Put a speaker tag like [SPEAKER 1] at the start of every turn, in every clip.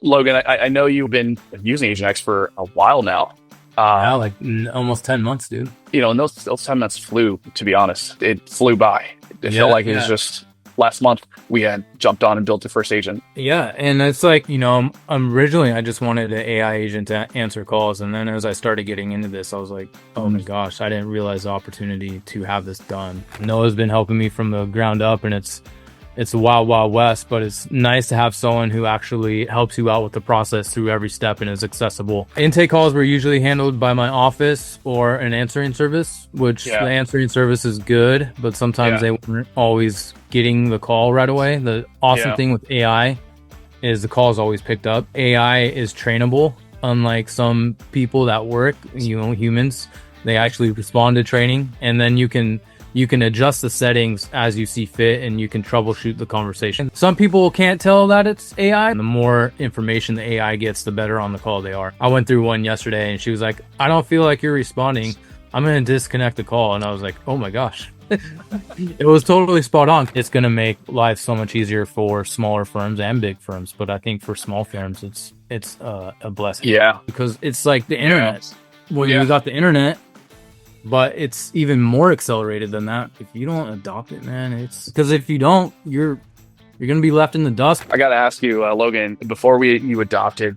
[SPEAKER 1] Logan, I know you've been using assignX for a while now.
[SPEAKER 2] Yeah,
[SPEAKER 1] Uh,
[SPEAKER 2] like almost 10 months, dude.
[SPEAKER 1] and those 10 months flew, to be honest. It flew by. It felt
[SPEAKER 2] Yeah,
[SPEAKER 1] like it was
[SPEAKER 2] yeah,
[SPEAKER 1] just last month we had jumped on and built the first agent.
[SPEAKER 2] yeah. And it's like, originally I just wanted an AI agent to answer calls. And then as I started getting into this, I was like, oh my
[SPEAKER 1] Mhm.
[SPEAKER 2] gosh, I didn't realize the opportunity to have this done. Noah's been helping me from the ground up, and it's a wild, wild west, but it's nice to have someone who actually helps you out with the process through every step and is accessible. Intake calls were usually handled by my office or an answering service, which the
[SPEAKER 1] Yeah,
[SPEAKER 2] answering service is good, but sometimes
[SPEAKER 1] yeah,
[SPEAKER 2] they weren't always getting the call right away. The awesome
[SPEAKER 1] yeah,
[SPEAKER 2] thing with AI is the call is always picked up. AI is trainable, unlike some people that work, humans. They actually respond to training, and then you can adjust the settings as you see fit, and you can troubleshoot the conversation. Some people can't tell that it's AI. The more information the AI gets, the better on the call they are. I went through one yesterday and she was like, I don't feel like you're responding. I'm going to disconnect the call. And I was like, oh my gosh. It was totally spot on. It's going to make life so much easier for smaller firms and big firms. But I think for small firms, it's a blessing
[SPEAKER 1] yeah,
[SPEAKER 2] because it's like the
[SPEAKER 1] yeah,
[SPEAKER 2] internet. When you
[SPEAKER 1] yeah.
[SPEAKER 2] got the internet, but it's even more accelerated than that if you don't adopt it, man. It's because if you don't, you're gonna be left in the dust.
[SPEAKER 1] I got to ask you, Logan, before you adopted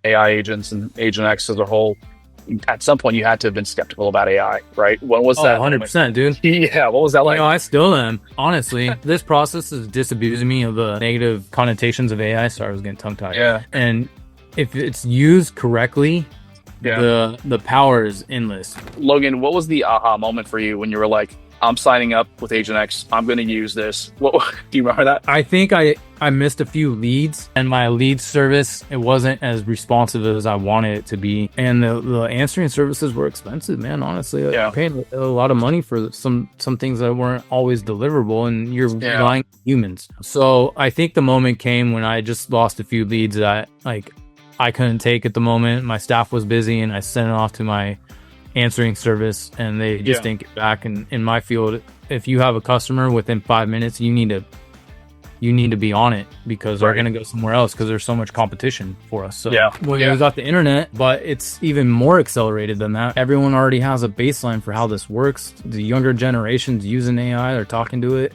[SPEAKER 1] AI agents and Agent X as a whole, at some point you had to have been skeptical about AI, right? When was
[SPEAKER 2] Oh,
[SPEAKER 1] that moment?
[SPEAKER 2] 100%, dude.
[SPEAKER 1] Yeah, what was that like?
[SPEAKER 2] I still am. Honestly, this process is disabusing me of the negative connotations of AI. Sorry, I was getting tongue tied.
[SPEAKER 1] Yeah,
[SPEAKER 2] And if it's used correctly,
[SPEAKER 1] yeah.
[SPEAKER 2] the power is endless.
[SPEAKER 1] Logan, what was the aha moment for you when you were like, I'm signing up with Agent X. I'm going to use this. What do you remember that?
[SPEAKER 2] I think I missed a few leads, and my lead service, it wasn't as responsive as I wanted it to be. And the answering services were expensive, man. Honestly, I
[SPEAKER 1] Yeah,
[SPEAKER 2] paid a lot of money for some things that weren't always deliverable, and you're
[SPEAKER 1] yeah,
[SPEAKER 2] relying on humans. So I think the moment came when I just lost a few leads that I couldn't take at the moment. My staff was busy, and I sent it off to my answering service, and they just
[SPEAKER 1] yeah,
[SPEAKER 2] didn't get back. And in my field, if you have a customer within 5 minutes, you need to be on it, because they're
[SPEAKER 1] right.
[SPEAKER 2] going to go somewhere else because there's so much competition for us. So
[SPEAKER 1] Yeah,
[SPEAKER 2] when
[SPEAKER 1] yeah,
[SPEAKER 2] we got the internet, but it's even more accelerated than that. Everyone already has a baseline for how this works. The younger generations using AI, they're talking to it.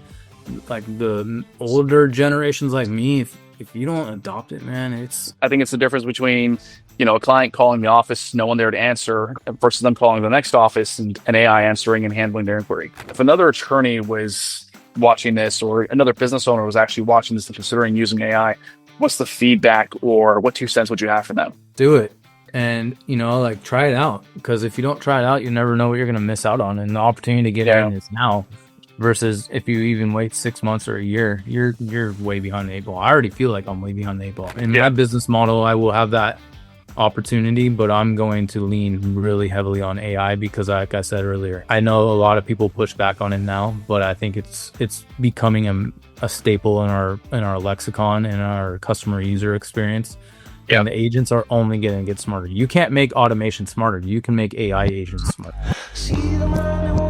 [SPEAKER 2] Like the older generations like me, if you don't adopt it, man, it's
[SPEAKER 1] I think it's the difference between, a client calling the office, no one there to answer, versus them calling the next office and an AI answering and handling their inquiry. If another attorney was watching this, or another business owner was actually watching this and considering using AI, what's the feedback, or what 2 cents would you have for them?
[SPEAKER 2] do it. And like, try it out, because if you don't try it out, you never know what you're going to miss out on. And the opportunity to get
[SPEAKER 1] Yeah,
[SPEAKER 2] in is now, versus if you even wait 6 months or a year, you're way behind the eight ball. I already feel like I'm way behind the eight ball. In
[SPEAKER 1] yeah,
[SPEAKER 2] my business model, I will have that opportunity, but I'm going to lean really heavily on AI because, like I said earlier, I know a lot of people push back on it now, but I think it's becoming a staple in our lexicon and our customer user experience.
[SPEAKER 1] yeah.
[SPEAKER 2] And the agents are only going to get smarter. You can't make automation smarter. You can make AI agents smarter.